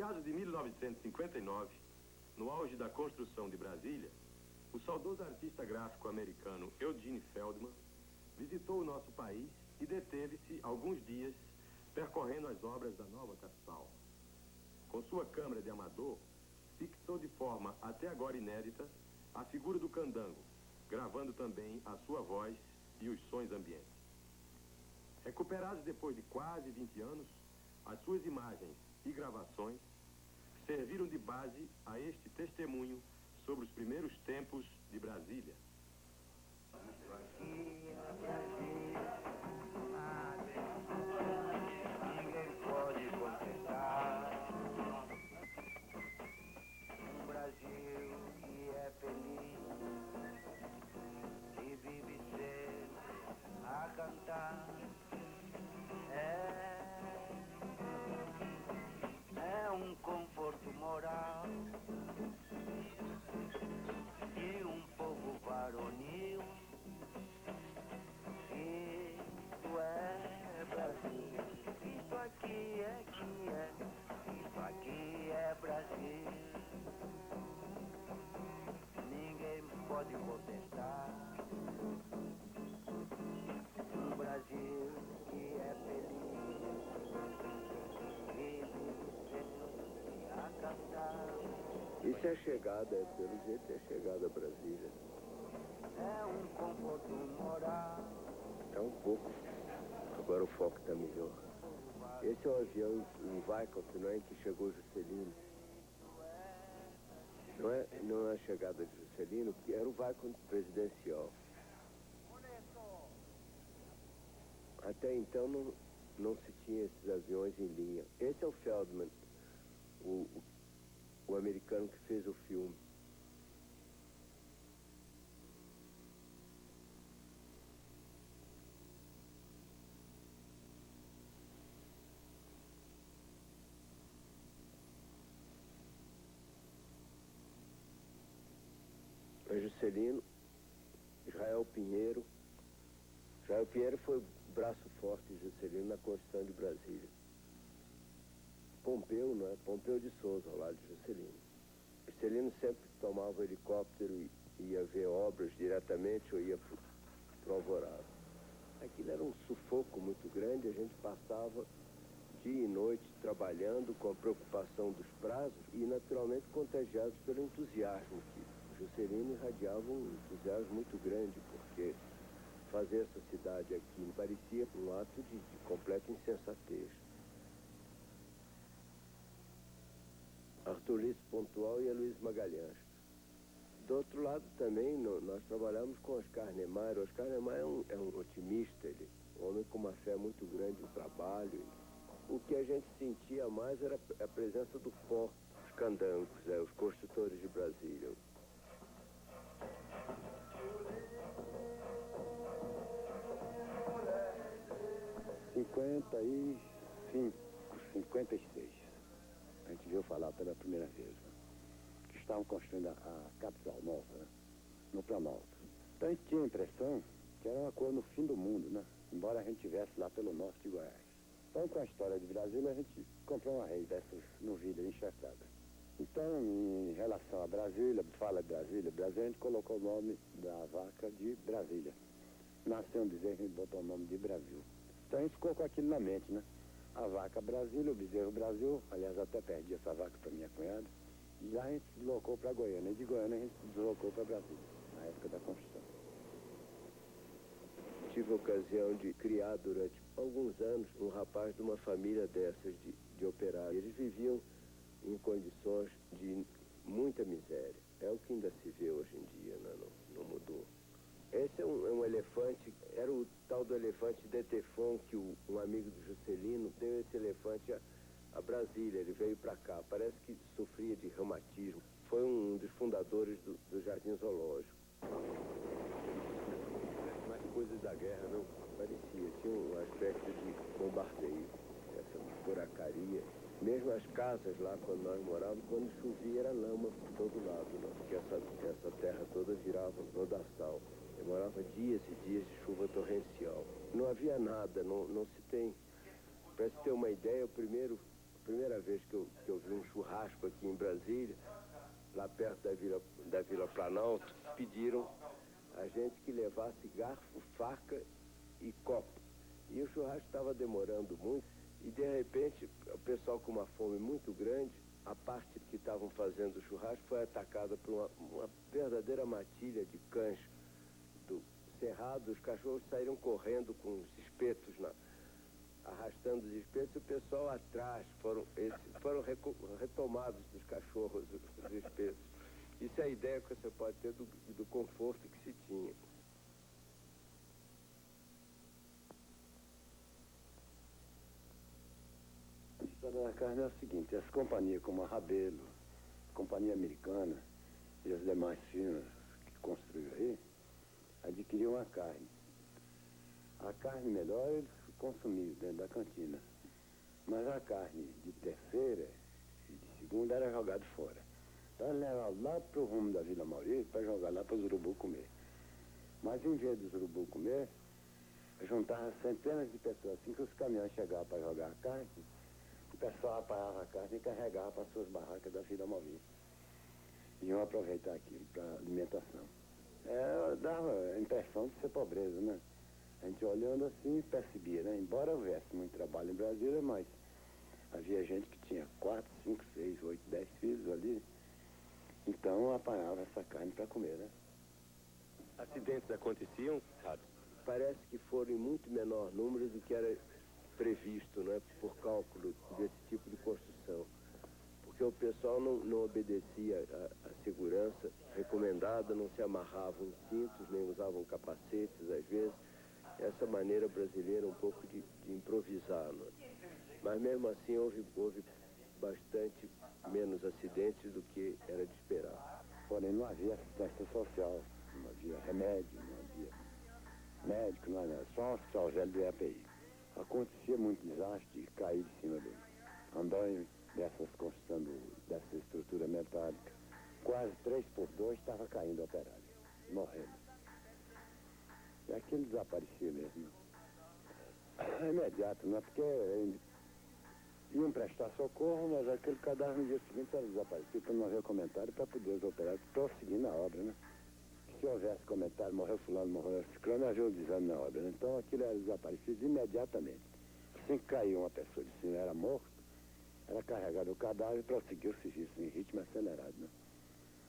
meados de 1959, no auge da construção de Brasília, o saudoso artista gráfico americano Eugene Feldman visitou o nosso país e deteve-se alguns dias percorrendo as obras da nova capital. Com sua câmera de amador, fixou de forma até agora inédita a figura do candango, gravando também a sua voz e os sons ambientes. Recuperados depois de quase 20 anos, as suas imagens e gravações serviram de base a este testemunho sobre os primeiros tempos de Brasília. Ninguém pode contestar um Brasil que é feliz e vive sempre a cantar. É um conforto moral de um povo varonil. Isso é Brasil, isso aqui é que é, isso aqui é Brasil. Ninguém pode contestar um Brasil que é feliz e vive sempre a cantar. Isso é chegada, pelo jeito é chegada a Brasília. É um conforto moral. É um pouco. Agora o foco está melhor. Esse é o avião, um Vicomte, não é, em que chegou Juscelino. Não é a chegada de Juscelino, que era o Vicomte presidencial. Até então não se tinha esses aviões em linha. Esse é o Feldman, o americano que fez o filme. É Juscelino, Israel Pinheiro. Israel Pinheiro foi o braço forte de Juscelino na construção de Brasília. Pompeu, não é? Pompeu de Souza, ao lado de Juscelino. Juscelino sempre tomava o helicóptero e ia ver obras diretamente ou ia pro Alvorada. Aquilo era um sufoco muito grande, a gente passava dia e noite trabalhando com a preocupação dos prazos e naturalmente contagiados pelo entusiasmo que Juscelino irradiava um entusiasmo muito grande, porque fazer essa cidade aqui parecia um ato de completa insensatez. Arthur Lisse Pontual e Luiz Magalhães. Do outro lado também nós trabalhamos com Oscar Niemeyer. Oscar Niemeyer é um otimista, ele um homem com uma fé muito grande no trabalho. O que a gente sentia mais era a presença do pó, os candangos, os construtores de Brasília. 55, 56, a gente viu falar pela primeira vez, né? Que estavam construindo a capital nova, né? No Planalto. Então a gente tinha a impressão que era uma coisa no fim do mundo, né? Embora a gente estivesse lá pelo norte de Goiás. Então, com a história de Brasília, a gente comprou uma rede dessas novilhas enxertadas. Então, em relação a Brasília, fala de Brasília, a gente colocou o nome da vaca de Brasília. Nasceu um bezerro, a gente botou o nome de Brasil. Então a gente ficou com aquilo na mente, né? A vaca Brasília, o bezerro Brasil, aliás, até perdi essa vaca para minha cunhada. E lá a gente se deslocou para Goiânia, e de Goiânia a gente se deslocou para Brasília, na época da construção. Tive a ocasião de criar durante alguns anos um rapaz de uma família dessas de operários. Eles viviam em condições de muita miséria. É o que ainda se vê hoje em dia, né? Não mudou. Esse é um elefante, era o tal do elefante Detefon, que um amigo do Juscelino deu esse elefante a Brasília, ele veio para cá, parece que sofria de reumatismo. Foi um dos fundadores do Jardim Zoológico. Mas coisas da guerra não parecia, tinha um aspecto de bombardeio, essa buracaria. Mesmo as casas lá, quando nós morávamos, quando chovia era lama por todo lado, né? Porque essa terra toda virava lodaçal. Demorava dias e dias de chuva torrencial. Não havia nada, não se tem. Para se ter uma ideia, o primeiro primeira vez que eu vi um churrasco aqui em Brasília, lá perto da Vila Planalto, pediram a gente que levasse garfo, faca e copo. E o churrasco estava demorando muito e, de repente, o pessoal com uma fome muito grande, a parte que estavam fazendo o churrasco foi atacada por uma verdadeira matilha de cães do cerrado. Os cachorros saíram correndo com os espetos, arrastando os espetos, e o pessoal atrás foram retomados dos cachorros os espetos. Isso é a ideia que você pode ter do conforto que se tinha. A história da carne é o seguinte: as companhias como a Rabelo, Companhia Americana e as demais firmas que construíram aí, adquiriam a carne. A carne melhor eles consumiam dentro da cantina, mas a carne de terceira e de segunda era jogada fora. Então eles levavam lá pro rumo da Vila Maurício para jogar lá para os urubus comer. Mas em vez dos urubus comer, juntava centenas de pessoas. Assim que os caminhões chegavam para jogar a carne, o pessoal apanhava a carne e carregava para suas barracas da Vila Maurício. Iam aproveitar aquilo para alimentação. Dava a impressão de ser pobreza, né? A gente olhando assim percebia, né? Embora houvesse muito trabalho em Brasília, mas havia gente que tinha 4, 5, 6, 8, 10 filhos ali. Então apanhava essa carne para comer, né? Acidentes aconteciam, sabe? Parece que foram em muito menor número do que era previsto, né? Por cálculo desse tipo de construção. Porque o pessoal não obedecia à segurança recomendada, não se amarravam em cintos, nem usavam capacetes, às vezes. Essa maneira brasileira um pouco de improvisar, né? Mas mesmo assim houve bastante menos acidentes do que era de esperar. Porém não havia assistência social, não havia remédio, não havia médico, não havia só um hospital velho do EPI. Acontecia muito desastre de cair de cima do andame dessas construções, dessa estrutura metálica. Quase 3 por 2 estava caindo o operário, morrendo. E aquilo desaparecia mesmo. É imediato, não é porque iam prestar socorro, mas aquele cadáver no dia seguinte era desaparecido, para não haver comentário, para poder os operários prosseguir na obra, né? Se houvesse comentário, morreu fulano, morreu ciclano, havia o desame na obra, né? Então aquilo era desaparecido imediatamente. Assim que caiu uma pessoa de cima, era morto, era carregado o cadáver e prosseguiu o serviço em ritmo acelerado, né?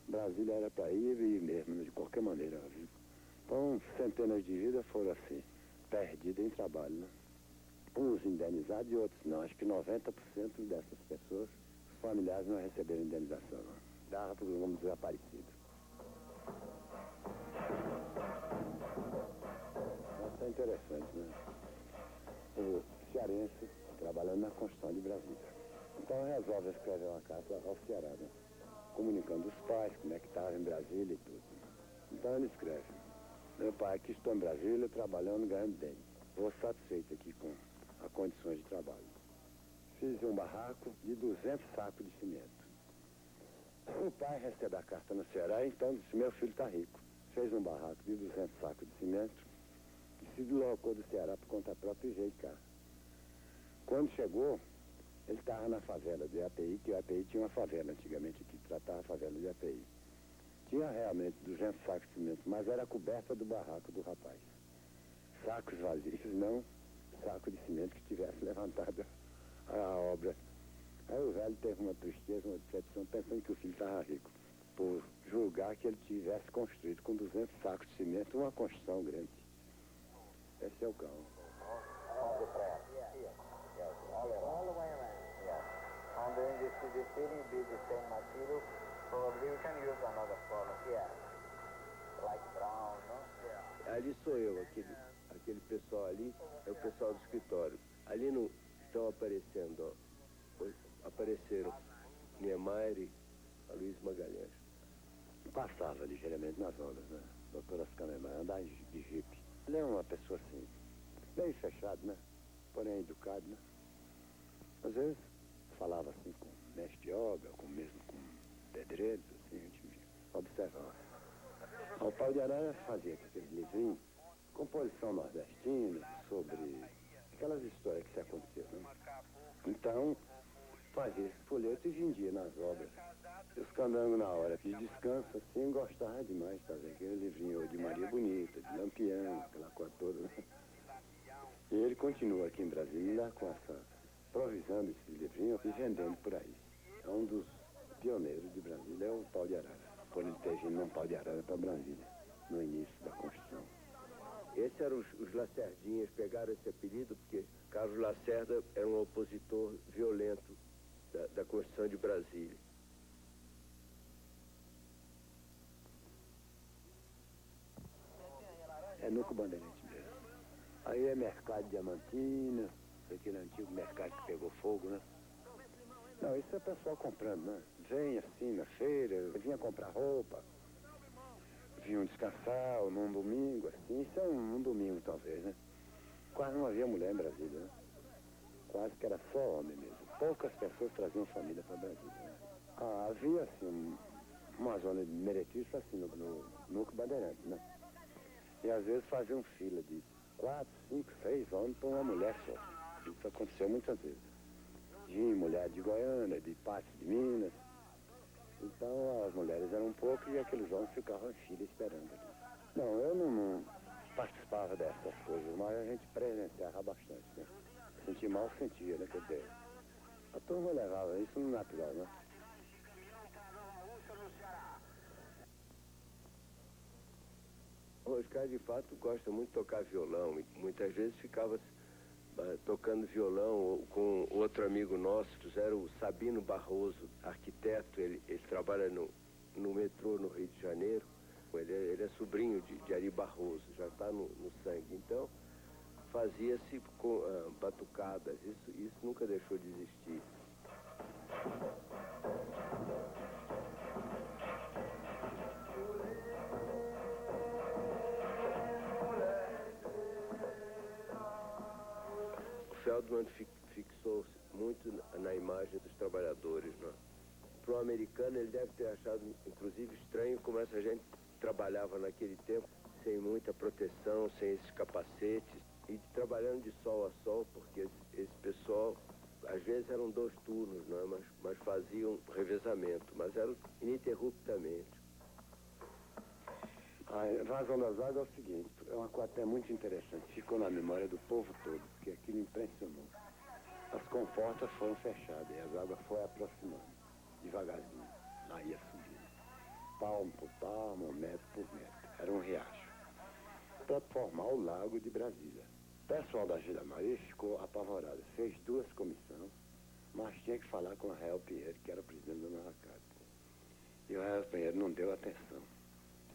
Brasília era para ir e ir mesmo, de qualquer maneira. Então, centenas de vidas foram assim, perdidas em trabalho, né? Uns indenizados e outros não. Acho que 90% dessas pessoas, os familiares não receberam indenização, não. Dava para os homens desaparecidos. Isso é interessante, né? O cearense trabalhando na construção de Brasília. Então resolve escrever uma carta ao Ceará, né? Comunicando os pais, como é que estava em Brasília e tudo. Então ele escreve: meu pai, aqui estou em Brasília trabalhando, ganhando bem. Vou satisfeito aqui com as condições de trabalho. Fiz um barraco de 200 sacos de cimento. O pai recebe a carta no Ceará, então disse: meu filho está rico. Fez um barraco de 200 sacos de cimento e se deslocou do Ceará por conta própria e veio cá. Quando chegou, ele estava na favela do IAPI, que o IAPI tinha uma favela antigamente aqui, tratava a favela do IAPI. Tinha realmente 200 sacos de cimento, mas era a coberta do barraco do rapaz. Sacos vazios, não saco de cimento que tivesse levantado a obra. Aí o velho teve uma tristeza, uma decepção, pensando que o filho estava rico, por julgar que ele tivesse construído com 200 sacos de cimento uma construção grande. Esse é o carro. On the press. Yes. All the way around. Yes. On the ceiling be the same material. Probably we can use another color. Yeah. Like brown, no? Yeah. Ali sou eu, aquele pessoal ali é o pessoal do escritório. Ali no, estão aparecendo, ó, apareceram Niemeyer e a Luiz Magalhães. Passava ligeiramente nas obras, né? Doutor Oscar Niemeyer, andar de jipe. Ele é uma pessoa assim, bem fechado, né? Porém educado, né? Às vezes falava assim com mestre de obra, mesmo com pedreiros, assim, a gente observava. O Pau de Arara fazia aquele livrinho, composição nordestina, sobre aquelas histórias que se aconteceram, né? Então, fazia esse folheto e vendia nas obras. E os candangos, na hora de descanso, assim, gostavam demais, tá vendo? Aquele livrinho de Maria Bonita, de Lampião, aquela coisa toda, né? E ele continua aqui em Brasília com essa, provisando esse livrinho e vendendo por aí. É um dos pioneiros de Brasília, é o pau de arara. Por ele ter vindo um pau de arara para Brasília, no início da construção. Esses eram os Lacerdinhas, pegaram esse apelido porque Carlos Lacerda era um opositor violento da Constituição de Brasília. É Núcleo Bandeirante mesmo. Aí é Mercado Diamantina, aquele antigo mercado que pegou fogo, né? Não, isso é o pessoal comprando, né? Vem assim na feira, vinha comprar roupa, vinham descansar num domingo, assim. Isso é um domingo, talvez, né? Quase não havia mulher em Brasília, né? Quase que era só homem mesmo. Poucas pessoas traziam família para Brasília, né? Ah, havia, assim, uma zona de meretriz, assim, no Núcleo Bandeirante, né? E às vezes faziam fila de 4, 5, 6 homens para uma mulher só. Isso aconteceu muitas vezes. Vinha mulher de Goiânia, de Patos de Minas. Então as mulheres eram poucas e aqueles homens ficavam em fila esperando ali. Não, eu não participava dessas coisas, mas a gente presenciava bastante, né? Sentir mal, sentia, né? Quer dizer, a turma levava isso no natural, né? O Oscar, de fato, gosta muito de tocar violão e muitas vezes ficava tocando violão com outro amigo nosso, era o Sabino Barroso, arquiteto. Ele trabalha no metrô no Rio de Janeiro. Ele é sobrinho de Ari Barroso, já está no sangue. Então, fazia-se com batucadas, isso nunca deixou de existir. Feldman fixou-se muito na imagem dos trabalhadores, né? Para o americano, ele deve ter achado, inclusive, estranho como essa gente trabalhava naquele tempo sem muita proteção, sem esses capacetes, e trabalhando de sol a sol, porque esse pessoal, às vezes eram 2 turnos, né? mas faziam revezamento, mas eram ininterruptamente. A razão das águas é o seguinte, é uma coisa até muito interessante, ficou na memória do povo todo, porque aquilo impressionou. As comportas foram fechadas e as águas foram aproximando, devagarzinho, lá ia subindo, palmo por palmo, metro por metro, era um riacho, para formar o Lago de Brasília. O pessoal da Vila Maria ficou apavorado, fez 2 comissões, mas tinha que falar com o Rael Pinheiro, que era o presidente da Nova Casa. E o Rael Pinheiro não deu atenção.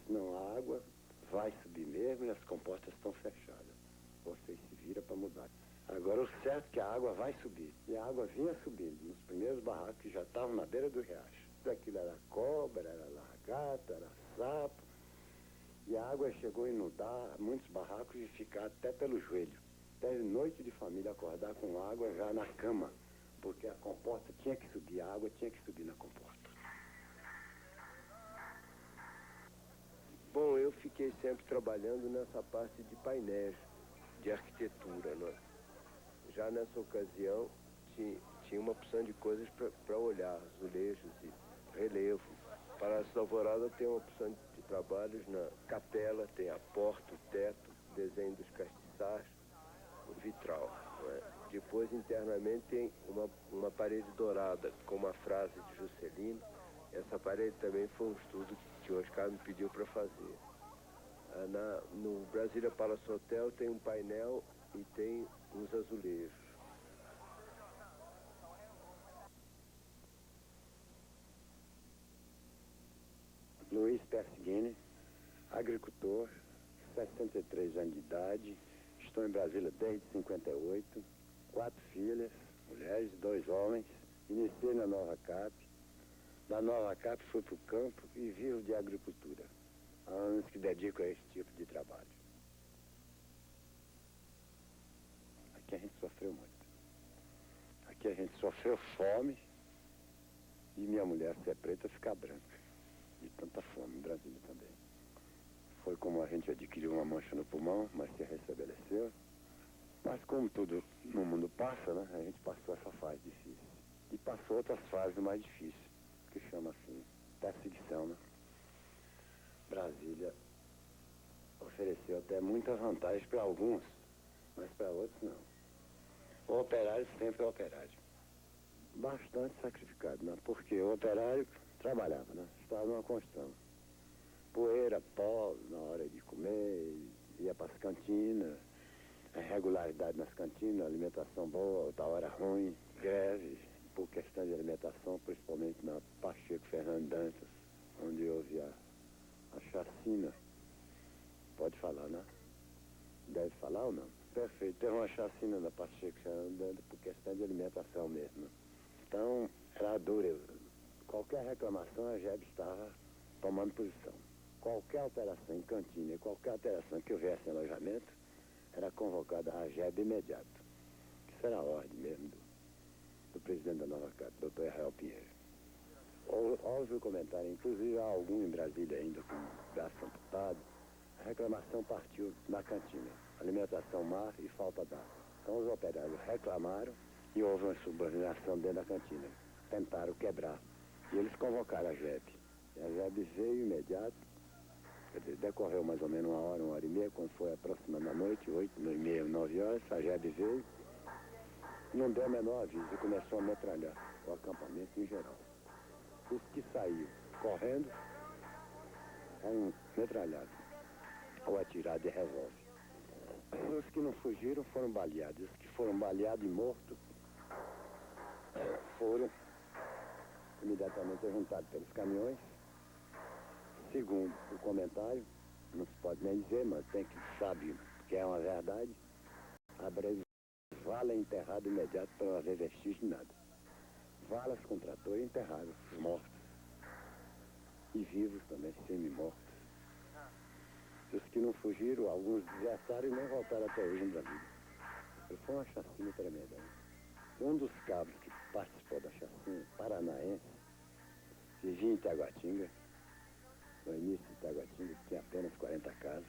Não, a água vai subir mesmo e as comportas estão fechadas. Vocês se viram para mudar. Agora o certo é que a água vai subir. E a água vinha subindo nos primeiros barracos que já estavam na beira do riacho. Daquilo era cobra, era largata, era sapo. E a água chegou a inundar muitos barracos e ficar até pelo joelho. Até noite de família acordar com água já na cama. Porque a comporta tinha que subir, a água tinha que subir na comporta. Bom, eu fiquei sempre trabalhando nessa parte de painéis, de arquitetura, né? Já nessa ocasião, tinha uma opção de coisas para olhar, azulejos e relevo. Palácio da Alvorada tem uma opção de trabalhos na capela, tem a porta, o teto, desenho dos castiçais, o vitral, né? Depois, internamente, tem uma parede dourada com uma frase de Juscelino. Essa parede também foi um estudo que o Oscar me pediu para fazer. No Brasília Palace Hotel tem um painel e tem uns azulejos. Luiz Persigini, agricultor, 63 anos de idade, estou em Brasília desde 58, 4 filhas, mulheres, 2 homens, iniciei na Nova Cap. Da Nova Cap fui para o campo e vivo de agricultura. Há anos que dedico a esse tipo de trabalho. Aqui a gente sofreu muito. Aqui a gente sofreu fome e minha mulher, se é preta, ficar branca. De tanta fome em Brasília também. Foi como a gente adquiriu uma mancha no pulmão, mas se restabeleceu. Mas como tudo no mundo passa, né? A gente passou essa fase difícil. E passou outras fases mais difíceis, que chama assim, perseguição, né? Brasília ofereceu até muitas vantagens para alguns, mas para outros não. O operário sempre é operário. Bastante sacrificado, né? Porque o operário trabalhava, né? Estava numa construção. Poeira, pó, na hora de comer, ia para as cantinas, a regularidade nas cantinas, alimentação boa, outra hora ruim, greve, por questão de alimentação, principalmente na Pacheco Fernando Dantas, onde houve a chacina. Pode falar, né? Deve falar ou não? Perfeito. Teve uma chacina na Pacheco Fernando Dantas por questão de alimentação mesmo. Então, era dura. Qualquer reclamação, a GEB estava tomando posição. Qualquer alteração em cantina, qualquer alteração que houvesse em alojamento, era convocada a GEB imediato. Isso era a ordem mesmo do presidente da Nova Casa, Dr. Israel Pinheiro. Houve o comentário, inclusive há algum em Brasília ainda com o braço amputado. A reclamação partiu na cantina. Alimentação má e falta d'água. Então os operários reclamaram e houve uma subordinação dentro da cantina. Tentaram quebrar. E eles convocaram a GEB. E a GEB veio imediato. Quer dizer, decorreu mais ou menos uma hora e meia, quando foi aproximando a noite, 8h30, 9 horas, a GEB veio. Não deu o menor aviso e começou a metralhar o acampamento em geral. Os que saíram correndo eram metralhados ou atirados de revólver. Os que não fugiram foram baleados. Os que foram baleados e mortos foram imediatamente juntados pelos caminhões. Segundo o comentário, não se pode nem dizer, mas tem que saber que é uma verdade, abriu vala enterrada imediato para não haver vestígio de nada. Valas com trator enterraram os mortos. E vivos também, semi-mortos. Os que não fugiram, alguns desertaram e nem voltaram até hoje em Brasília. Foi uma chacina tremenda. Um dos cabos que participou da chacina, paranaense, vivia em Taguatinga. No início de Taguatinga tinha apenas 40 casas.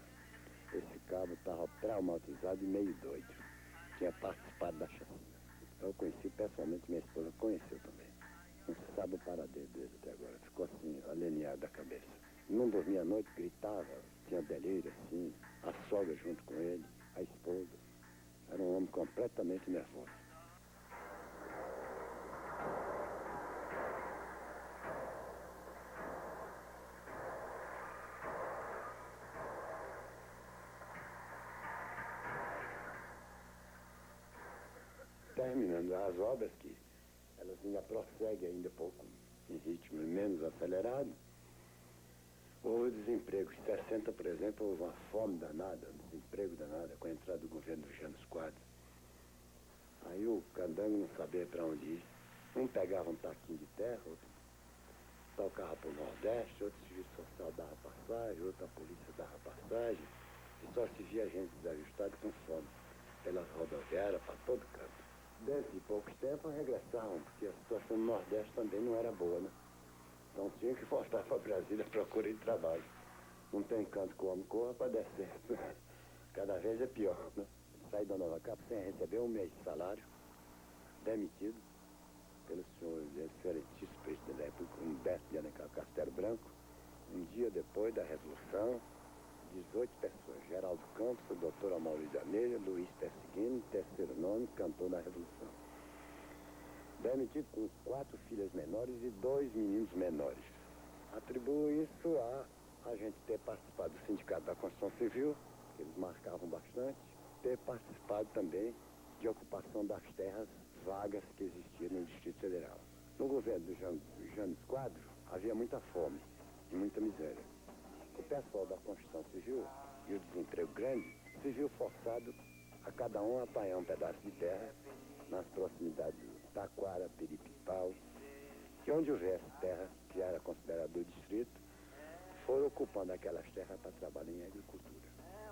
Esse cabo estava traumatizado e meio doido. Tinha participado da chacina. Eu conheci pessoalmente, minha esposa conheceu também. Não se sabe o paradeiro dele até agora. Ficou assim, alienado da cabeça. Não dormia à noite, gritava, tinha delírio assim. A sogra junto com ele, a esposa. Era um homem completamente nervoso. Terminando as obras, que elas ainda prosseguem ainda pouco, em ritmo menos acelerado, houve desemprego. Em 60, por exemplo, houve uma fome danada, um desemprego danado, com a entrada do governo do Jânio Quadros. Aí o candango não sabia para onde ir. Um pegava um taquinho de terra, outro tocava para o Nordeste, outro serviço social dava passagem, outro a polícia dava passagem, e só se via gente desajustada com fome, pelas rodoviárias, para todo canto. Dentro de poucos tempos regressavam, porque a situação no Nordeste também não era boa, né? Então tinha que voltar para Brasília à procura de trabalho. Não tem canto que o homem corra para descer. Cada vez é pior, né? Sai da Nova Capa sem receber um mês de salário, demitido pelo senhor excelentíssimo presidente da República, Humberto de Alencar Castelo Branco. Um dia depois da Revolução, 18 pessoas, Geraldo Campos, o doutor Amaury de Amelha, Luiz Perseguino, terceiro nome, cantor da Revolução. Demitido com 4 filhas menores e 2 meninos menores. Atribuo isso a gente ter participado do Sindicato da Construção Civil, que eles marcavam bastante, ter participado também de ocupação das terras vagas que existiam no Distrito Federal. No governo do Jânio Quadros, havia muita fome e muita miséria. O pessoal da construção civil e o desemprego grande se viu forçado a cada um apanhar um pedaço de terra nas proximidades de Taquara, Piripipau, que onde houvesse terra, que era considerado do distrito, foram ocupando aquelas terras para trabalhar em agricultura.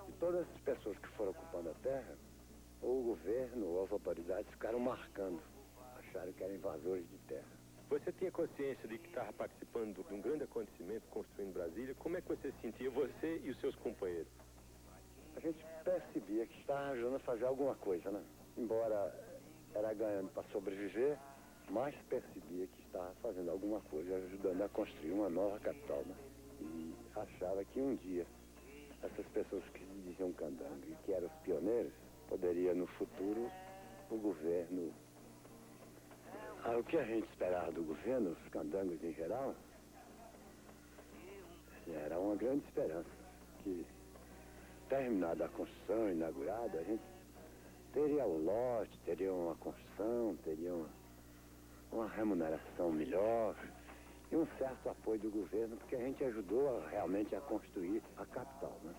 E todas as pessoas que foram ocupando a terra, o governo ou as autoridades ficaram marcando, acharam que eram invasores de terra. Você tinha consciência de que estava participando de um grande acontecimento construindo Brasília? Como é que você se sentia, você e os seus companheiros? A gente percebia que estava ajudando a fazer alguma coisa, né? Embora era ganhando para sobreviver, mais percebia que estava fazendo alguma coisa, ajudando a construir uma nova capital, né? E achava que um dia essas pessoas que se diziam candango e que eram os pioneiros, poderia no futuro o governo... o que a gente esperava do governo, os candangos em geral, era uma grande esperança, que terminada a construção, inaugurada, a gente teria o lote, teria uma construção, teria uma remuneração melhor e um certo apoio do governo, porque a gente ajudou realmente a construir a capital, né?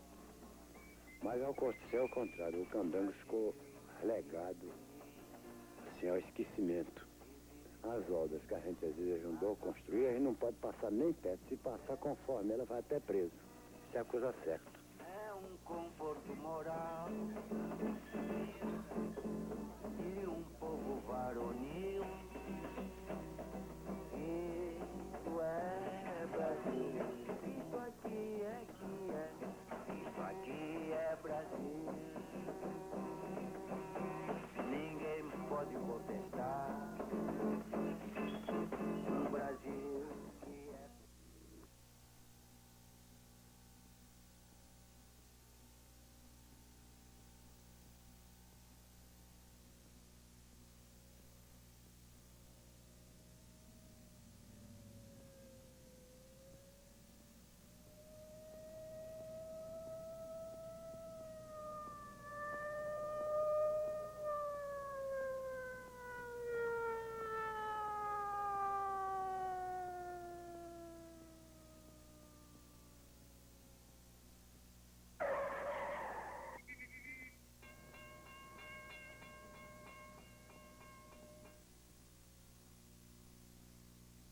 Mas aconteceu ao contrário, o candango ficou relegado assim, ao esquecimento. As obras que a gente às vezes ajudou a construir, a gente não pode passar nem perto. Se passar conforme, ela vai até preso. Isso é a coisa certa. É um conforto moral e um povo varonil. Isso é Brasil. Isso aqui é que é. Isso aqui é Brasil. Ninguém pode contestar. Um Brasil que é...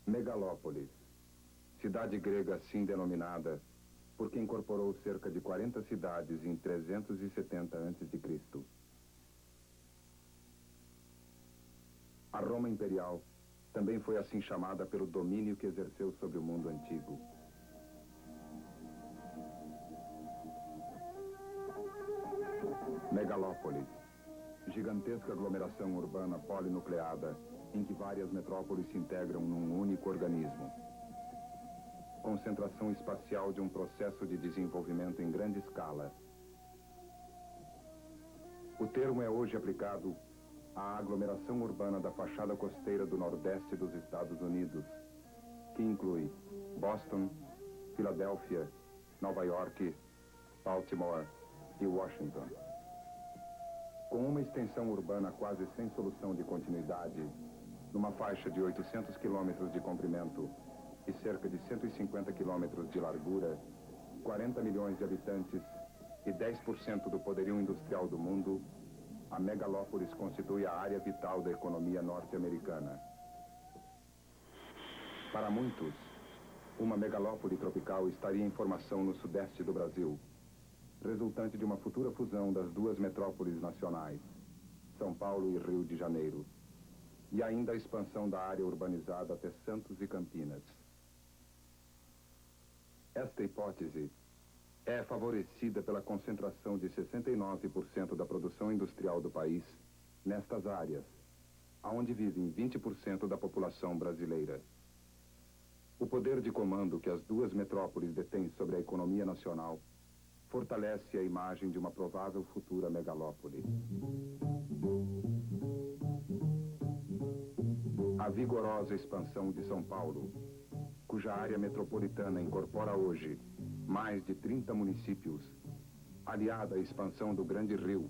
Megalópolis, cidade grega assim denominada, porque incorporou cerca de 40 cidades em 370 a.C. A Roma Imperial também foi assim chamada pelo domínio que exerceu sobre o mundo antigo. Megalópolis, gigantesca aglomeração urbana polinucleada em que várias metrópoles se integram num único organismo. Concentração espacial de um processo de desenvolvimento em grande escala. O termo é hoje aplicado à aglomeração urbana da fachada costeira do nordeste dos Estados Unidos, que inclui Boston, Filadélfia, Nova York, Baltimore e Washington. Com uma extensão urbana quase sem solução de continuidade, numa faixa de 800 quilômetros de comprimento e cerca de 150 quilômetros de largura, 40 milhões de habitantes e 10% do poderio industrial do mundo, a megalópolis constitui a área vital da economia norte-americana. Para muitos, uma megalópole tropical estaria em formação no sudeste do Brasil, resultante de uma futura fusão das duas metrópoles nacionais, São Paulo e Rio de Janeiro, e ainda a expansão da área urbanizada até Santos e Campinas. Esta hipótese é favorecida pela concentração de 69% da produção industrial do país nestas áreas, onde vivem 20% da população brasileira. O poder de comando que as duas metrópoles detêm sobre a economia nacional fortalece a imagem de uma provável futura megalópole. A vigorosa expansão de São Paulo, cuja área metropolitana incorpora hoje mais de 30 municípios, aliada à expansão do Grande Rio,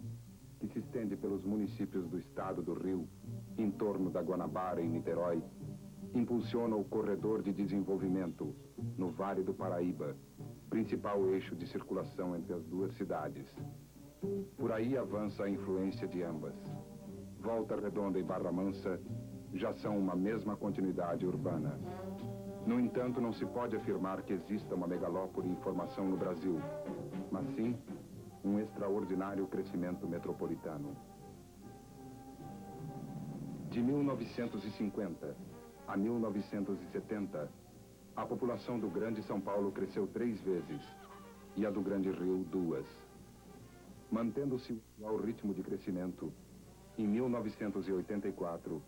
que se estende pelos municípios do estado do Rio, em torno da Guanabara e Niterói, impulsiona o corredor de desenvolvimento no Vale do Paraíba, principal eixo de circulação entre as duas cidades. Por aí avança a influência de ambas. Volta Redonda e Barra Mansa já são uma mesma continuidade urbana. No entanto, não se pode afirmar que exista uma megalópole em formação no Brasil, mas sim um extraordinário crescimento metropolitano. De 1950 a 1970, a população do Grande São Paulo cresceu 3 vezes e a do Grande Rio 2. Mantendo-se ao ritmo de crescimento, em 1984,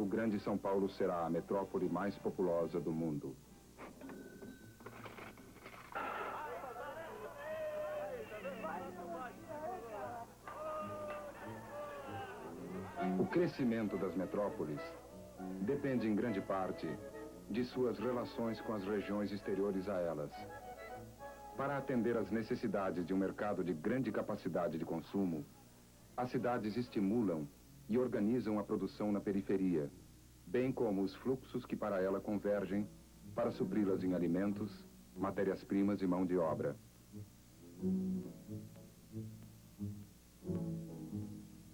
o Grande São Paulo será a metrópole mais populosa do mundo. O crescimento das metrópoles depende em grande parte de suas relações com as regiões exteriores a elas. Para atender às necessidades de um mercado de grande capacidade de consumo, as cidades estimulam e organizam a produção na periferia, bem como os fluxos que para ela convergem para supri-las em alimentos, matérias-primas e mão de obra.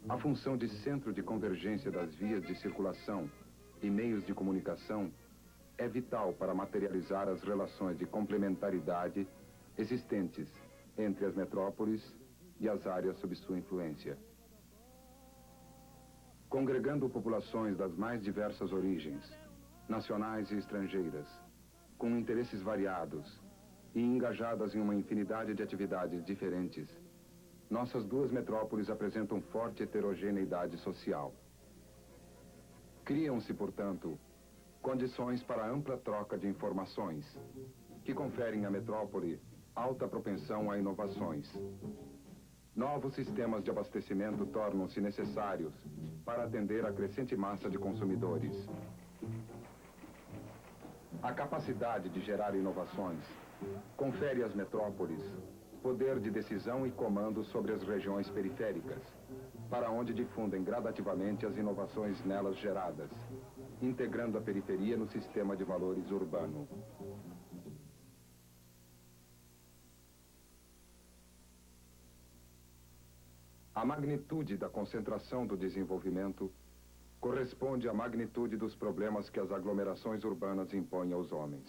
A função de centro de convergência das vias de circulação e meios de comunicação é vital para materializar as relações de complementaridade existentes entre as metrópoles e as áreas sob sua influência. Congregando populações das mais diversas origens, nacionais e estrangeiras, com interesses variados e engajadas em uma infinidade de atividades diferentes, nossas duas metrópoles apresentam forte heterogeneidade social. Criam-se, portanto, condições para ampla troca de informações, que conferem à metrópole alta propensão a inovações. Novos sistemas de abastecimento tornam-se necessários para atender a crescente massa de consumidores. A capacidade de gerar inovações confere às metrópoles poder de decisão e comando sobre as regiões periféricas, para onde difundem gradativamente as inovações nelas geradas, integrando a periferia no sistema de valores urbano. A magnitude da concentração do desenvolvimento corresponde à magnitude dos problemas que as aglomerações urbanas impõem aos homens.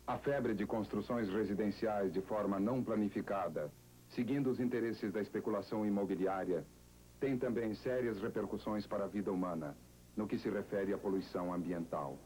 A febre de construções residenciais de forma não planificada, seguindo os interesses da especulação imobiliária, tem também sérias repercussões para a vida humana, no que se refere à poluição ambiental.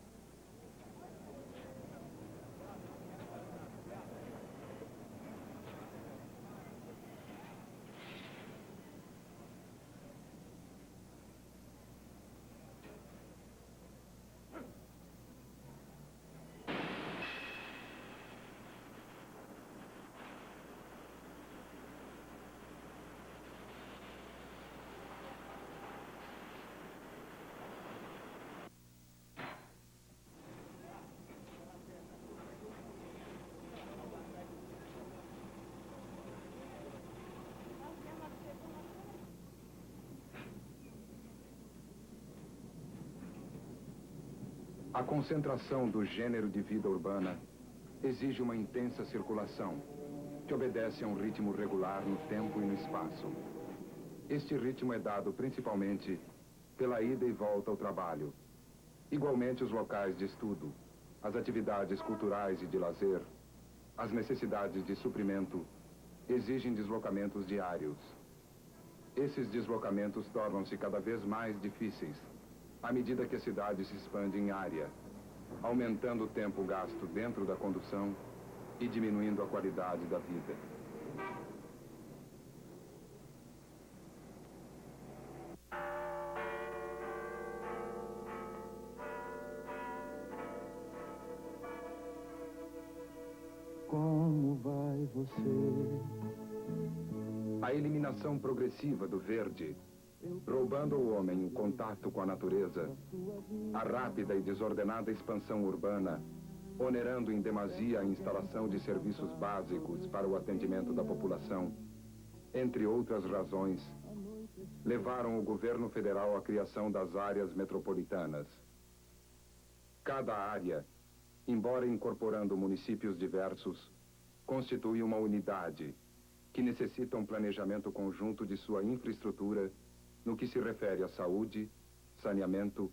A concentração do gênero de vida urbana exige uma intensa circulação, que obedece a um ritmo regular no tempo e no espaço. Este ritmo é dado principalmente pela ida e volta ao trabalho. Igualmente os locais de estudo, as atividades culturais e de lazer, as necessidades de suprimento, exigem deslocamentos diários. Esses deslocamentos tornam-se cada vez mais difíceis à medida que a cidade se expande em área, aumentando o tempo gasto dentro da condução e diminuindo a qualidade da vida. Como vai você? A eliminação progressiva do verde, roubando ao homem o contato com a natureza, a rápida e desordenada expansão urbana, onerando em demasia a instalação de serviços básicos para o atendimento da população, entre outras razões, levaram o governo federal à criação das áreas metropolitanas. Cada área, embora incorporando municípios diversos, constitui uma unidade que necessita um planejamento conjunto de sua infraestrutura no que se refere à saúde, saneamento,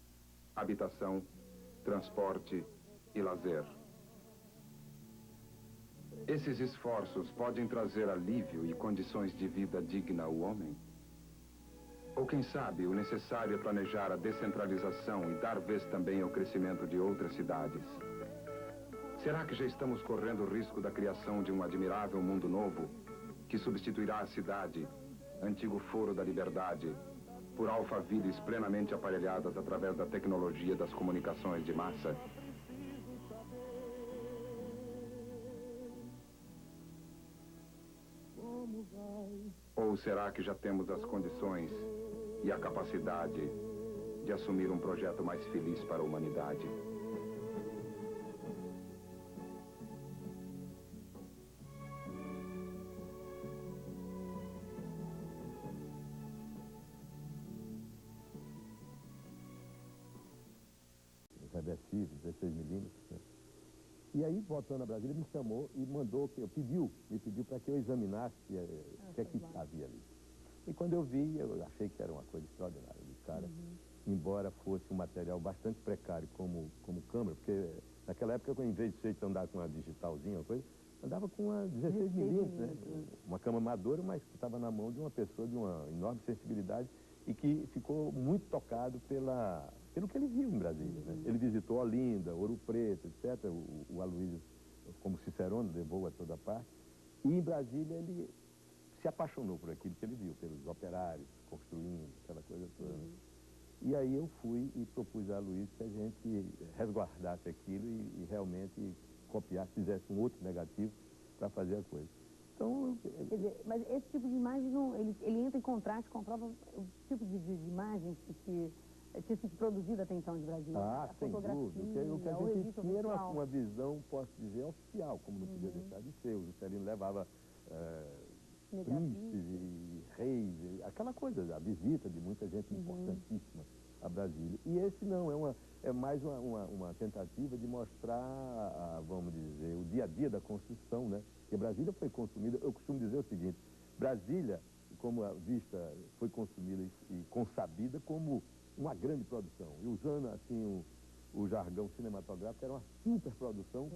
habitação, transporte e lazer. Esses esforços podem trazer alívio e condições de vida digna ao homem? Ou quem sabe o necessário é planejar a descentralização e dar vez também ao crescimento de outras cidades? Será que já estamos correndo o risco da criação de um admirável mundo novo que substituirá a cidade antigo Foro da Liberdade, por alfavídeos plenamente aparelhadas através da tecnologia das comunicações de massa? Ou será que já temos as condições e a capacidade de assumir um projeto mais feliz para a humanidade? Reversível, 16 milímetros, né? E aí, voltando a Brasília, me chamou e mandou que me pediu para que eu examinasse o que é que havia ali. E quando eu vi, eu achei que era uma coisa extraordinária. O cara, embora fosse um material bastante precário como câmera, porque naquela época, em vez de você andar com uma digitalzinha, uma coisa, andava com uma 16 milímetros, né? Uma câmera amadora, mas que estava na mão de uma pessoa de uma enorme sensibilidade e que ficou muito tocado pelo que ele viu em Brasília, né? Ele visitou Olinda, Ouro Preto, etc. O Aloysio, como Cicerone, levou a toda parte. E em Brasília ele se apaixonou por aquilo que ele viu, pelos operários construindo, aquela coisa toda. E aí eu fui e propus a Aloysio que a gente resguardasse aquilo e realmente copiasse, fizesse um outro negativo para fazer a coisa. Então, quer dizer, mas esse tipo de imagem, ele entra em contraste com o tipo de imagem que tinha sido produzida até então de Brasília. Ah, sem dúvida. O que a gente tinha era uma visão, posso dizer, oficial, como não podia deixar de ser. O Juscelino levava príncipes e reis, aquela coisa, a visita de muita gente importantíssima a Brasília. E esse não, é mais uma tentativa de mostrar, vamos dizer, o dia a dia da construção, né? Porque Brasília foi consumida, eu costumo dizer o seguinte, Brasília, como a vista, foi consumida e consabida como uma grande produção. E usando, assim, o jargão cinematográfico, era uma super produção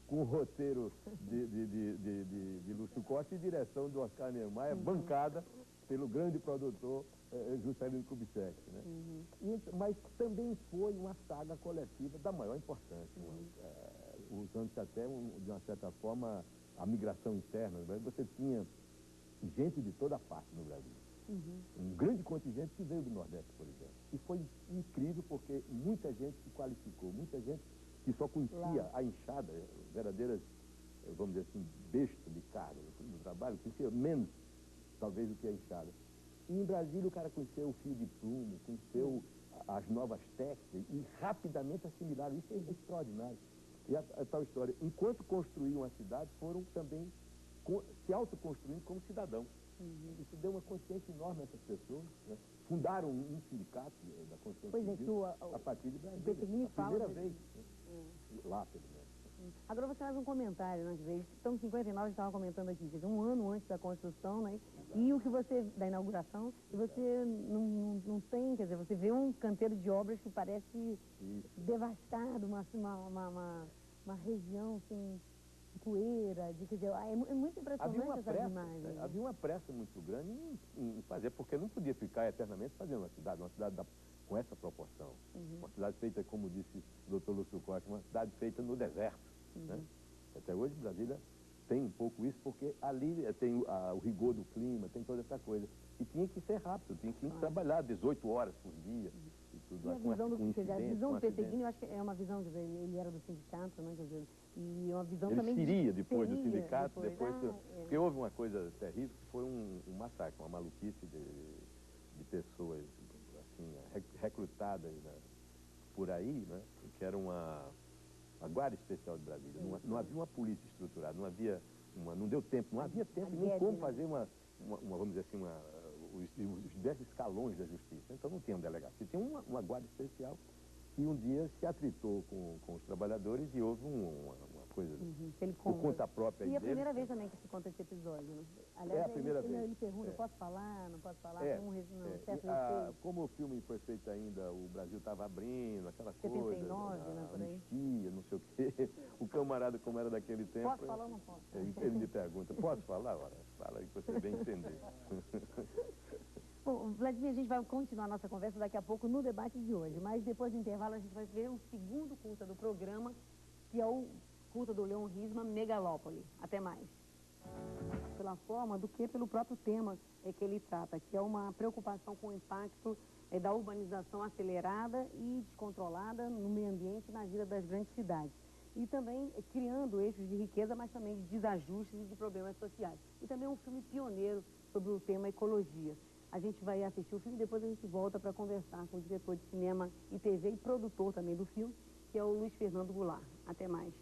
com roteiro de Lúcio Costa e direção do Oscar Niemeyer, bancada pelo grande produtor Juscelino Kubitschek, né? Mas também foi uma saga coletiva da maior importância, usando-se até, de uma certa forma, a migração interna. Você tinha gente de toda parte no Brasil. Um grande contingente que veio do Nordeste, por exemplo. E foi incrível porque muita gente se qualificou, muita gente que só conhecia a enxada, verdadeiras, vamos dizer assim, bestas de carga no trabalho, conhecia menos, talvez, do que a enxada. E em Brasília o cara conheceu o fio de plumo, conheceu as novas técnicas e rapidamente assimilaram. Isso é extraordinário. E a tal história, enquanto construíam a cidade, foram também se autoconstruindo como cidadãos. Isso deu uma consciência enorme a essas pessoas, né? Fundaram um sindicato da construção civil a partir de Brasília. A primeira vez, lá, pelo menos. Agora você faz um comentário, né? Estamos em 59, a gente estava comentando aqui, quer dizer, um ano antes da construção, né? E o que você, da inauguração, e você não tem, quer dizer, você vê um canteiro de obras que parece devastado, uma região, assim, poeira, quer dizer, é muito impressionante essas imagens. Havia uma pressa muito grande em fazer, porque não podia ficar eternamente fazendo uma cidade com essa proporção. Uma cidade feita, como disse o Dr. Lúcio Costa, uma cidade feita no deserto. Né? Até hoje, Brasília tem um pouco isso, porque ali tem o rigor do clima, tem toda essa coisa. E tinha que ser rápido, tinha que trabalhar 18 horas por dia. E tudo, e a visão do Perseguini, eu acho que é uma visão, quer dizer, ele era do sindicato, né, quer dizer, e uma visão ele também... Ele seria depois do sindicato, porque houve uma coisa terrível, que foi um massacre, uma maluquice de pessoas, assim, recrutadas, né, por aí, né, que era uma guarda especial de Brasília. Não havia uma polícia estruturada, não deu tempo, não havia tempo nem como fazer vamos dizer assim, os 10 escalões da justiça. Então não tinha um delegado. Tinha uma guarda especial e um dia se atritou com os trabalhadores e houve uma coisa por conta própria. E é a primeira vez também que se conta esse episódio, né? Aliás, é a primeira vez. Ele pergunta, posso falar, não posso falar? Como o filme foi feito ainda, o Brasil estava abrindo, aquela 79, coisa, né, por aí. anistia, não sei o quê. O camarada, como era daquele tempo... Posso falar ou não posso? Ele me pergunta, posso falar? Ora, fala aí que você bem entender. Bom, Vladimir, a gente vai continuar a nossa conversa daqui a pouco no debate de hoje, mas depois do intervalo a gente vai ver o segundo curta do programa, que é o curta do Leon Risman, Megalópole. Até mais. pela forma do que pelo próprio tema que ele trata, que é uma preocupação com o impacto da urbanização acelerada e descontrolada no meio ambiente e na vida das grandes cidades. E também criando eixos de riqueza, mas também de desajustes e de problemas sociais. E também é um filme pioneiro sobre o tema ecologia. A gente vai assistir o filme e depois a gente volta para conversar com o diretor de cinema e TV e produtor também do filme, que é o Luiz Fernando Goulart. Até mais.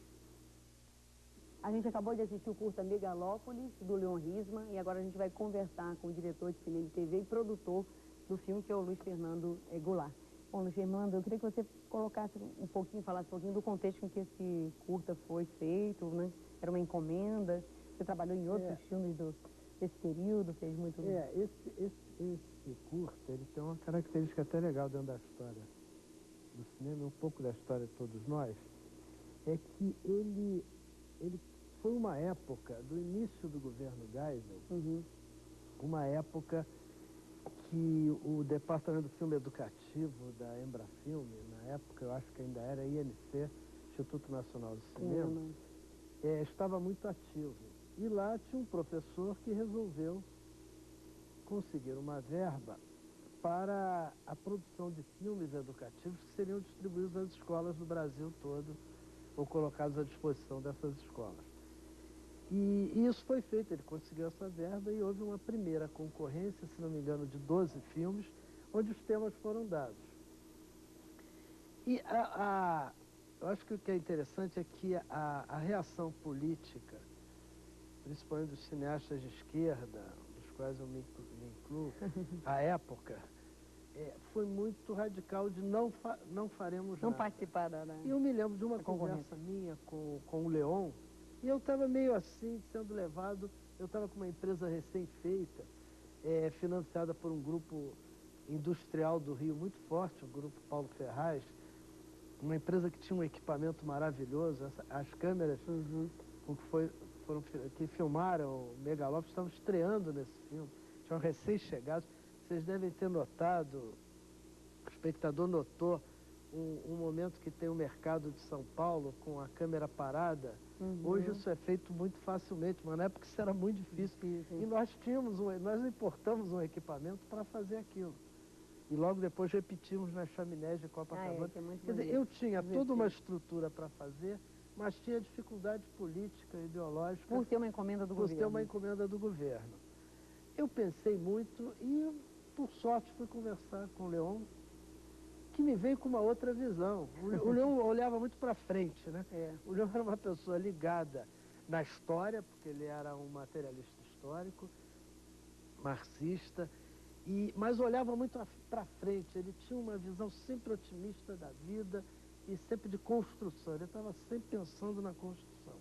A gente acabou de assistir o curta Megalópolis, do Leon Risman, e agora a gente vai conversar com o diretor de cinema e TV e produtor do filme, que é o Luiz Fernando Goulart. Bom, Luiz Fernando, eu queria que você colocasse um pouquinho, falasse um pouquinho do contexto em que esse curta foi feito, né? Era uma encomenda, você trabalhou em outros filmes desse período, fez muito... Esse curta, ele tem uma característica até legal dentro da história do cinema, um pouco da história de todos nós, é que ele foi uma época do início do governo Geisel, uma época que o Departamento do Filme Educativo da Embrafilme, na época eu acho que ainda era INC, Instituto Nacional do Cinema, estava muito ativo. E lá tinha um professor que resolveu conseguir uma verba para a produção de filmes educativos que seriam distribuídos às escolas do Brasil todo, ou colocados à disposição dessas escolas. E isso foi feito, ele conseguiu essa verba e houve uma primeira concorrência, se não me engano, de 12 filmes, onde os temas foram dados. E eu acho que o que é interessante é que a reação política, principalmente dos cineastas de esquerda, dos quais eu me incluo, à época, foi muito radical de não faremos nada. Não participar da... E eu me lembro de uma conversa minha com o Leon, e eu estava meio assim, sendo levado, eu estava com uma empresa recém-feita, financiada por um grupo industrial do Rio muito forte, o grupo Paulo Ferraz, uma empresa que tinha um equipamento maravilhoso, as câmeras que filmaram o Megalópolis estavam estreando nesse filme, tinham recém-chegados. Vocês devem ter notado, o espectador notou, um momento que tem o mercado de São Paulo com a câmera parada. Hoje isso é feito muito facilmente, mas na época isso era muito difícil. E nós importamos um equipamento para fazer aquilo. E logo depois repetimos nas chaminés de Copacabana. Quer dizer, eu tinha toda uma estrutura para fazer, mas tinha dificuldade política, ideológica. Por ter uma encomenda do governo. Por ter uma encomenda do governo. Eu pensei muito e, por sorte, fui conversar com o Leon, que me veio com uma outra visão. O Leon olhava muito para frente, né? O Leon era uma pessoa ligada na história, porque ele era um materialista histórico, marxista, mas olhava muito para frente. Ele tinha uma visão sempre otimista da vida e sempre de construção. Ele estava sempre pensando na construção.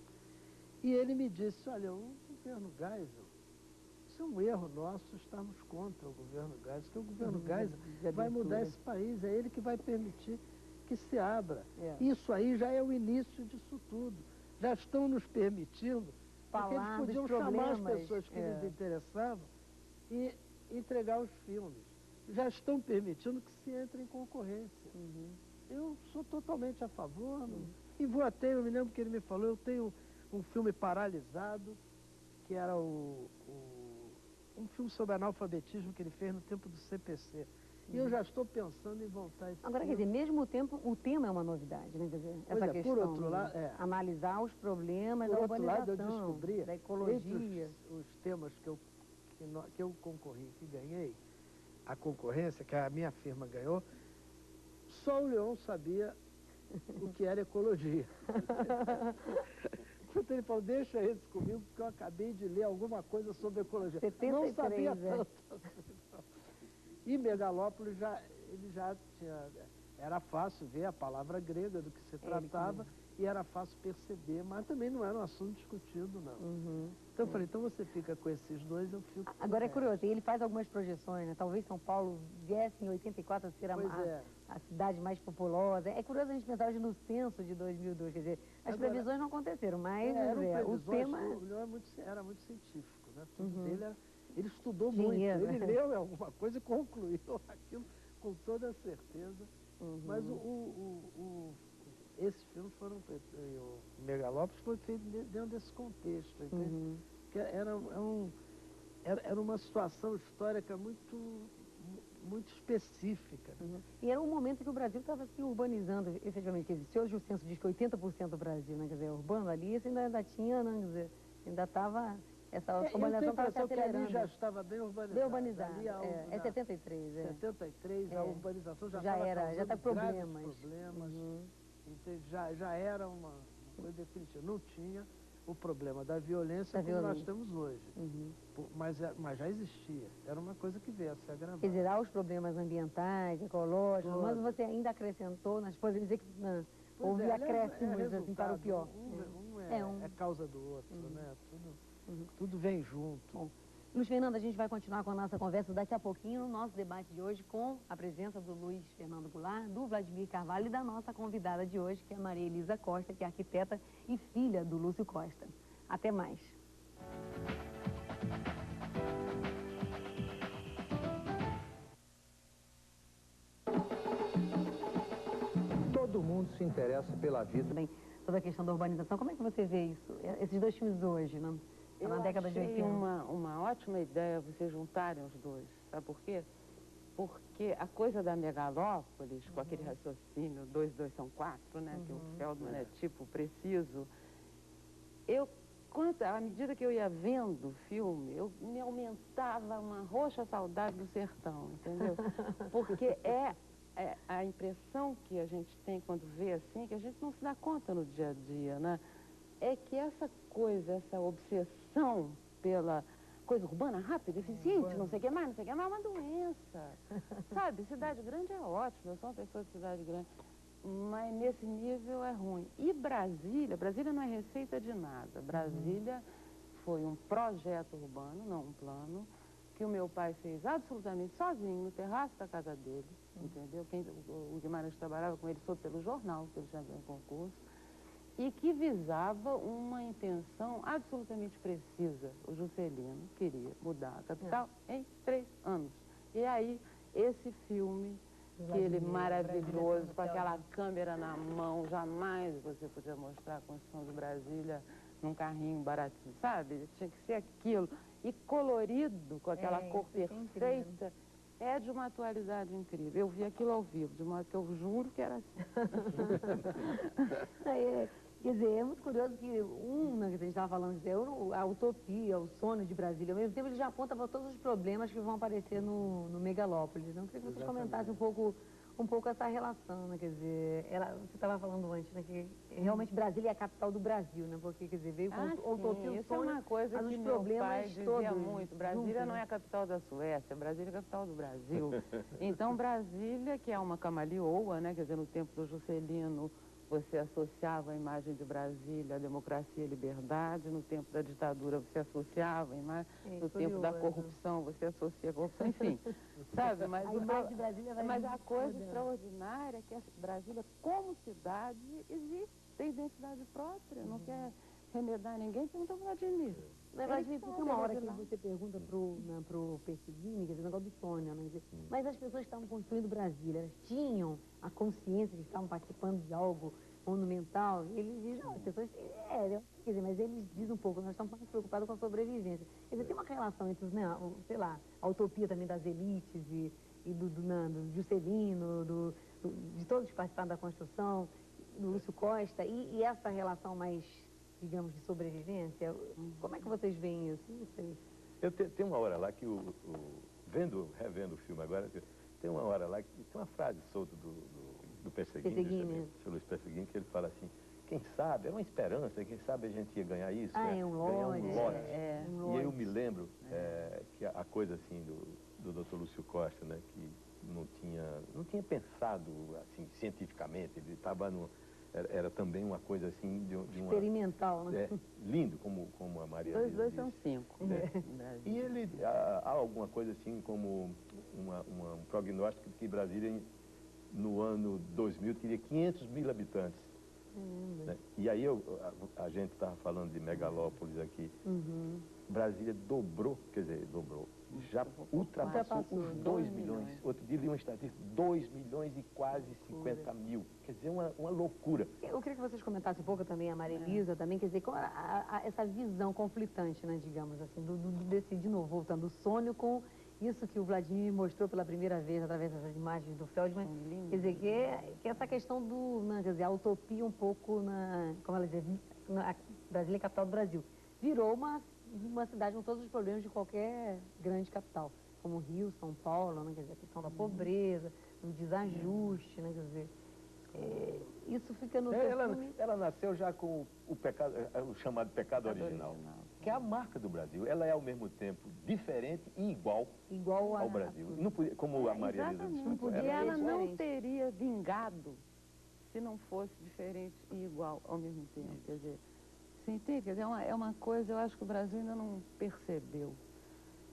E ele me disse, olha, o governo Geisel, isso é um erro nosso estarmos contra o governo Geisel, porque o governo Geisel vai mudar esse país, é ele que vai permitir que se abra. Isso aí já é o início disso tudo. Já estão nos permitindo, porque eles podiam chamar as pessoas que lhes interessavam e entregar os filmes. Já estão permitindo que se entre em concorrência. Eu sou totalmente a favor, e vou até, eu me lembro que ele me falou, eu tenho um filme Paralisado, que era um filme sobre analfabetismo que ele fez no tempo do CPC. E eu já estou pensando em voltar a esse Agora, quer dizer, mesmo o tema é uma novidade, né? Quer dizer, essa questão, por outro lado, analisar os problemas da urbanização, eu descobri, da ecologia. Entre os temas que eu concorri, que ganhei, a concorrência, que a minha firma ganhou, só o Leon sabia o que era ecologia. Então ele falou, deixa esse comigo, porque eu acabei de ler alguma coisa sobre ecologia. 73, não sabia tanto. E Megalópolis ele já tinha... Era fácil ver a palavra grega do que se tratava e era fácil perceber, mas também não era um assunto discutido, não. Então eu falei, então você fica com esses dois, eu fico com Agora é curioso, ele faz algumas projeções, né? Talvez São Paulo viesse em 84 a ser a cidade mais populosa. É curioso a gente pensar hoje no censo de 2002, quer dizer, as previsões não aconteceram, mas o tema... O Leon era muito científico, né? Tudo dele ele estudou muito, ele leu alguma coisa e concluiu aquilo com toda certeza. Mas esses filmes foram feitos, o Megalópolis foi feito dentro desse contexto. porque era uma situação histórica muito específica. E era um momento que o Brasil estava se urbanizando, efetivamente. Quer dizer, se hoje o censo diz que 80% do Brasil, né, quer dizer, é urbano, ali isso ainda tinha, né, quer dizer, ainda estava, essa urbanização estava se acelerando. Ali já estava bem urbanizado. Bem urbanizado, Ali, é 73, é. 73, a urbanização já está com problemas. Já era uma coisa definitiva. Não tinha o problema da violência como nós temos hoje. Mas já existia. Era uma coisa que veio a se agravar. Quer dizer, há os problemas ambientais, ecológicos, mas você ainda acrescentou, nós podemos dizer que houve acréscimos assim, para o pior. É causa do outro, né? Tudo vem junto. Bom, Luiz Fernando, a gente vai continuar com a nossa conversa daqui a pouquinho, no nosso debate de hoje, com a presença do Luiz Fernando Goulart, do Vladimir Carvalho e da nossa convidada de hoje, que é a Maria Elisa Costa, que é arquiteta e filha do Lúcio Costa. Até mais. Todo mundo se interessa pela vida. Bem, toda a questão da urbanização, como é que você vê isso? Esses dois filmes hoje, né? Na década de 80. Eu achei uma ótima ideia você juntarem os dois. Sabe por quê? Porque a coisa da megalópolis, com aquele raciocínio 2, 2 são 4, né? Que o Feldman é tipo preciso. À medida que eu ia vendo o filme, me aumentava uma roxa saudade do sertão, entendeu? Porque a impressão que a gente tem quando vê assim, que a gente não se dá conta no dia a dia, né? É que essa coisa, essa obsessão pela coisa urbana, rápida, eficiente, não sei o que mais, é uma doença. Sabe, cidade grande é ótimo, eu sou uma pessoa de cidade grande, mas nesse nível é ruim. E Brasília não é receita de nada. Brasília foi um projeto urbano, não um plano, que o meu pai fez absolutamente sozinho no terraço da casa dele, entendeu? O Guimarães trabalhava com ele só pelo jornal, que ele já ganhou concurso, e que visava uma intenção absolutamente precisa. O Juscelino queria mudar a capital em 3 anos. E aí, esse filme, que ele maravilhoso, com aquela câmera na mão, jamais você podia mostrar a construção de Brasília num carrinho baratinho, sabe? Tinha que ser aquilo. E colorido, com aquela cor perfeita, é de uma atualidade incrível. Eu vi aquilo ao vivo, de modo que eu juro que era assim. Quer dizer, é muito curioso que que a gente estava falando, a utopia, o sonho de Brasília, ao mesmo tempo ele já aponta para todos os problemas que vão aparecer no Megalópolis. Então, eu queria que vocês comentassem um pouco essa relação, né? Quer dizer, você estava falando antes, né? Que realmente Brasília é a capital do Brasil, né? Porque, quer dizer, veio com utopia, o sonho, é uma coisa mas que os meu problemas pai dizia todos muito. Brasília juntos, não é a capital da Suécia, Brasília é a capital do Brasil. Então, Brasília, que é uma camaleoa, né? Quer dizer, no tempo do Juscelino, você associava a imagem de Brasília à democracia e à liberdade. No tempo da ditadura, você associava a imagem. No tempo da corrupção, você associa a corrupção. Enfim, sabe? Mas a imagem de Brasília vai a coisa extraordinária é que Brasília, como cidade, existe. Tem identidade própria. Não quer remedar ninguém. Pergunta para o Vladimir. Mas, Vladimir, tem uma hora que você pergunta pro Perseguini, quer dizer, o negócio do sonho, né? Mas as pessoas estavam construindo Brasília, elas tinham a consciência de que estavam participando de algo monumental. E eles dizem, não, as pessoas têm, quer dizer, mas eles dizem um pouco, nós estamos mais preocupados com a sobrevivência. Quer dizer, tem uma relação entre, né, sei lá, a utopia também das elites e do Juscelino, de todos que participaram da construção, do Lúcio Costa, e essa relação mais, digamos, de sobrevivência. Como é que vocês veem isso? Não sei. Tem uma hora lá que revendo o filme agora, tem uma hora lá que tem uma frase solta do Perseguini, do Luiz Perseguini, que ele fala assim, quem sabe, é uma esperança, quem sabe a gente ia ganhar isso, ganhar um lote. E eu me lembro que a coisa assim do Dr. Lúcio Costa, né, que não tinha pensado assim cientificamente, ele estava era também uma coisa assim de uma... experimental, né? Lindo, como a Maria 2, 2 são 5. E ele, há alguma coisa assim como um prognóstico de que Brasília, no ano 2000, teria 500 mil habitantes. Né? E aí a gente estava falando de megalópolis aqui. Brasília dobrou, quer dizer, dobrou, já ultrapassou os 2 milhões. Outro dia li uma estatística, 2 milhões e quase 50 mil. Quer dizer, uma loucura. Eu queria que vocês comentassem um pouco também, a Maria Elisa também, quer dizer, essa visão conflitante, né, digamos assim, desse, de novo, voltando, o sonho com isso que o Vladimir mostrou pela primeira vez através dessas imagens do Feldman, quer dizer, que essa questão do, quer dizer, a utopia um pouco como ela dizia, Brasília é a capital do Brasil, virou uma cidade com todos os problemas de qualquer grande capital, como Rio, São Paulo, né, quer dizer, a questão da pobreza, do desajuste, né, quer dizer, isso fica no ela nasceu já com o pecado, o chamado pecado original, que é a marca do Brasil. Ela é ao mesmo tempo diferente e igual ao Brasil. Não podia, como a Maria Elisa disse. Ela não teria vingado se não fosse diferente e igual ao mesmo tempo. Quer dizer, você entende? Quer dizer, é uma coisa, eu acho que o Brasil ainda não percebeu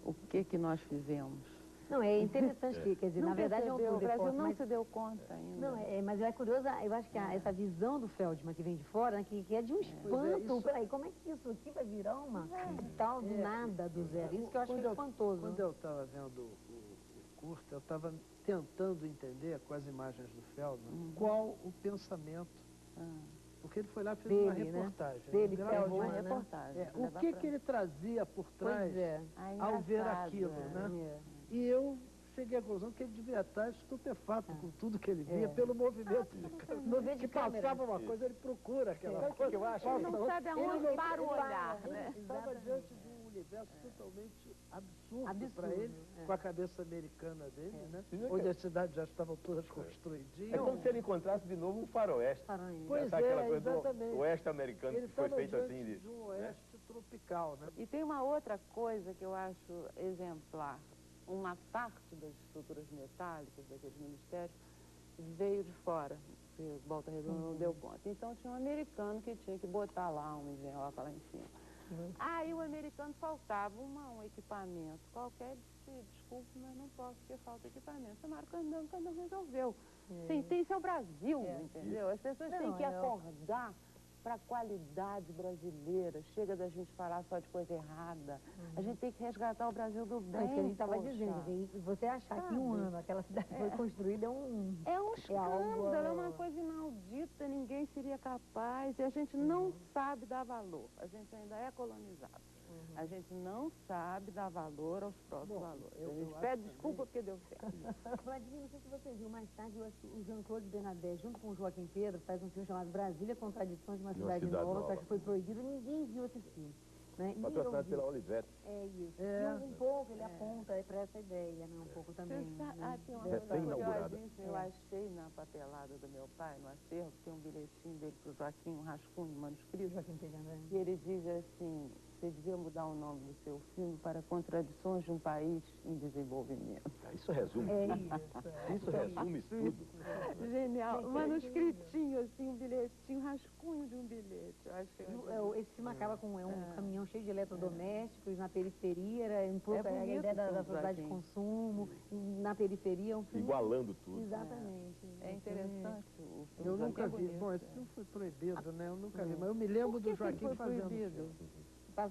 o que nós fizemos. Não, é interessante que, quer dizer, não na verdade é um o Brasil deporte, não se deu conta ainda. Não, mas é curiosa, eu acho que essa visão do Feldman que vem de fora, né, que é de um espanto. Peraí, como é que isso aqui vai virar uma capital do nada, do zero? Isso que eu acho que é espantoso. Quando eu estava vendo o curto, eu estava tentando entender, com as imagens do Feldman, qual o pensamento. Porque ele foi lá e fez uma reportagem. Dele, gravou uma né? reportagem. O que ele trazia por trás ao ver aquilo, né? E eu cheguei à conclusão que ele devia estar estupefato com tudo que ele via, pelo movimento que passava uma coisa, ele procura aquela coisa. Que eu acho? Ele não sabe aonde para o olhar, né? Ele estava diante de um universo totalmente absurdo para ele, com a cabeça americana dele, né? Onde as cidades já estavam todas construidinhas. É como se ele encontrasse de novo um faroeste. Pois aquela coisa exatamente. do oeste americano Ele que foi feito diante assim. de um oeste tropical, né? E tem uma outra coisa que eu acho exemplar. Uma parte das estruturas metálicas daqueles ministérios veio de fora, porque Volta Redonda não deu conta. Então tinha um americano que tinha que botar lá uma engenhoca lá em cima. Aí o americano faltava um equipamento qualquer, disse, desculpe, mas não posso porque falta equipamento. Chamaram o Candão resolveu. Sim, esse é o Brasil, entendeu? As pessoas têm que acordar para a qualidade brasileira. Chega da gente falar só de coisa errada. A gente tem que resgatar o Brasil do bem. É isso que a gente estava dizendo. Você achar que em um ano aquela cidade foi construída é um escândalo, é uma coisa inaudita, ninguém seria capaz. E a gente não sabe dar valor. A gente ainda é colonizado. A gente não sabe dar valor aos próprios valores. A gente pede desculpa porque deu certo. Vladimir, não sei se você viu, mais tarde o Jean-Claude Bernadette, junto com o Joaquim Pedro, faz um filme chamado Brasília, Contradições de uma Cidade Nova, que acho que foi proibido, ninguém viu esse filme. Né? Patrocinado pela Olivetti. É isso. Um pouco ele aponta para essa ideia, né? Um pouco também. Tem uma coisa curiosíssima, eu achei na papelada do meu pai, no acervo, tem um bilhetinho dele para o Joaquim, um rascunho manuscrito. Joaquim Pedro, e ele diz assim, você devia mudar o nome do seu filme para Contradições de um País em Desenvolvimento. Isso resume Isso resume tudo. Genial. Um manuscritinho, assim, um bilhetinho, um rascunho de um bilhete. Eu achei esse filme acaba com um caminhão cheio de eletrodomésticos na periferia, era um pouco a ideia da sociedade de consumo, na periferia. Um filme igualando tudo. Exatamente. É interessante o filme. Eu nunca vi. Bom, esse filme foi proibido, né? Eu nunca vi, mas eu me lembro do Joaquim fazendo.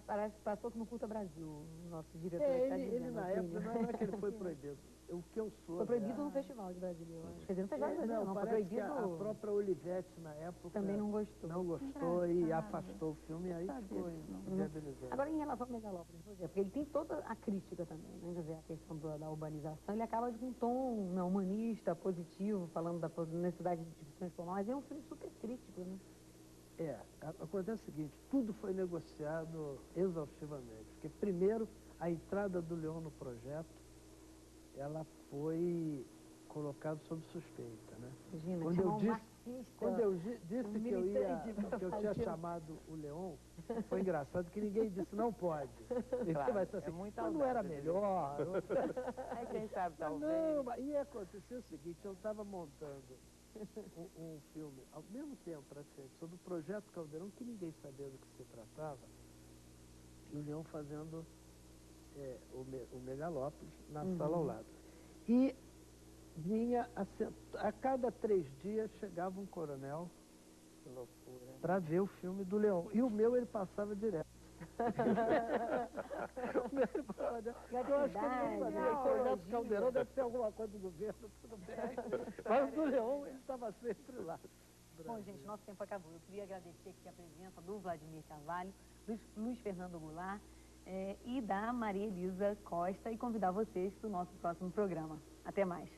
Parece que passou no Curta Brasil, o nosso diretor está dizendo. Ele na época, não é que ele foi proibido. O que eu sou... Foi proibido no Festival de Brasília, eu acho. Quer dizer, no Festival de Brasília não, foi proibido... a própria Olivetti, na época... Também não gostou. Não gostou e afastou o filme, e aí ficou inviabilizado. Agora, em relação ao Megalópolis, por exemplo, porque ele tem toda a crítica também, né? Quer dizer, a questão da urbanização, ele acaba com um tom humanista, positivo, falando da necessidade de transformar, mas é um filme super crítico, né? Acontece o seguinte, tudo foi negociado exaustivamente, porque primeiro a entrada do Leon no projeto, ela foi colocada sob suspeita, né? Imagina, quando eu disse que eu tinha chamado o Leon, foi engraçado que ninguém disse não pode. Claro, vai ser assim, mas não era melhor. Quem sabe talvez. Não, e aconteceu o seguinte, eu estava montando um filme, ao mesmo tempo, praticamente, sobre o Projeto Caldeirão, que ninguém sabia do que se tratava, e o Leão fazendo o Megalópolis na sala ao lado. E vinha, a cada 3 dias chegava um coronel para ver o filme do Leão. E o meu ele passava direto. Eu acho que ele sabia. O Projeto Caldeirão deve ser alguma coisa do governo, tudo bem. Mas o do Leon, ele estava sempre lá. Bom, gente, nosso tempo acabou. Eu queria agradecer aqui a presença do Vladimir Carvalho, Luiz Fernando Goulart e da Maria Elisa Costa e convidar vocês para o nosso próximo programa. Até mais.